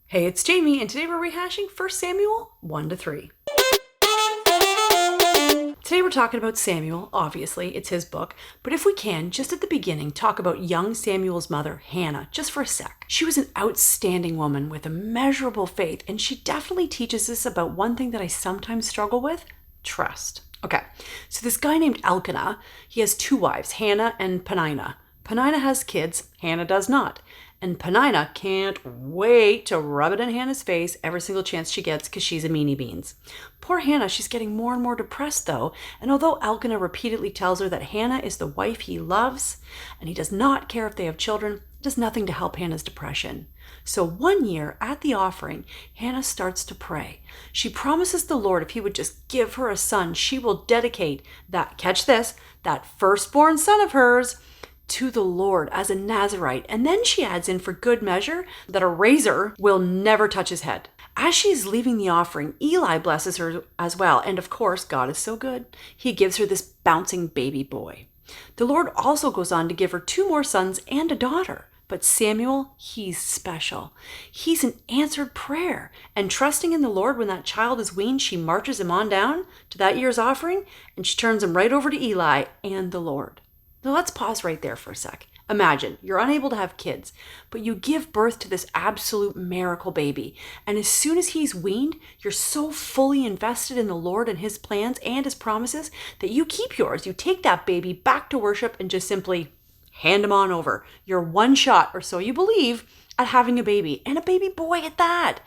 Hey, it's Jamie, and today we're rehashing 1 Samuel 1 to 3. Today we're talking about Samuel, obviously, it's his book, but if we can, just at the beginning, talk about young Samuel's mother, Hannah, just for a sec. She was an outstanding woman with immeasurable faith, and she definitely teaches us about one thing that I sometimes struggle with: trust. Okay, so this guy named Elkanah, he has two wives, Hannah and Peninnah. Peninnah has kids, Hannah does not. And Peninnah can't wait to rub it in Hannah's face every single chance she gets because she's a meanie beans. Poor Hannah, she's getting more and more depressed though, and although Elkanah repeatedly tells her that Hannah is the wife he loves, and he does not care if they have children, it does nothing to help Hannah's depression. So one year at the offering, Hannah starts to pray. She promises the Lord if he would just give her a son, she will dedicate that, catch this, that firstborn son of hers to the Lord as a Nazirite. And then she adds in for good measure that a razor will never touch his head. As she's leaving the offering, Eli blesses her as well. And of course, God is so good. He gives her this bouncing baby boy. The Lord also goes on to give her two more sons and a daughter. But Samuel, he's special. He's an answered prayer. And trusting in the Lord, when that child is weaned, she marches him on down to that year's offering, and she turns him right over to Eli and the Lord. Now let's pause right there for a sec. Imagine you're unable to have kids, but you give birth to this absolute miracle baby. And as soon as he's weaned, you're so fully invested in the Lord and his plans and his promises that you keep yours. You take that baby back to worship and just simply hand him on over. You're one shot, or so you believe, at having a baby, and a baby boy at that.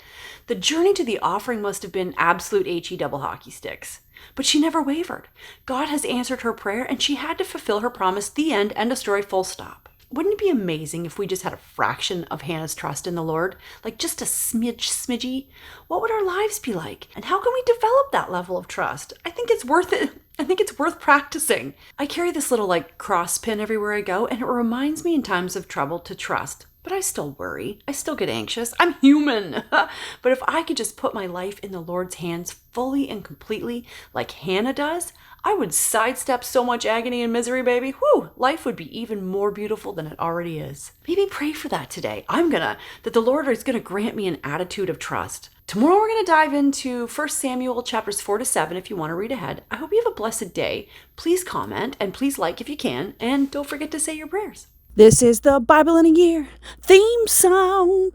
The journey to the offering must have been absolute HE double hockey sticks. But she never wavered. God has answered her prayer, and she had to fulfill her promise. The end a story, full stop. Wouldn't it be amazing if we just had a fraction of Hannah's trust in the Lord? Like just a smidgy? What would our lives be like? And how can we develop that level of trust? I think it's worth it. I think it's worth practicing. I carry this little cross pin everywhere I go, and it reminds me in times of trouble to trust. But I still worry. I still get anxious. I'm human. But if I could just put my life in the Lord's hands fully and completely like Hannah does, I would sidestep so much agony and misery, baby. Whew, life would be even more beautiful than it already is. Maybe pray for that today. That the Lord is gonna grant me an attitude of trust. Tomorrow we're gonna dive into 1 Samuel chapters 4 to 7 if you wanna read ahead. I hope you have a blessed day. Please comment and please like if you can. And don't forget to say your prayers. This is the Bible in a Year theme song.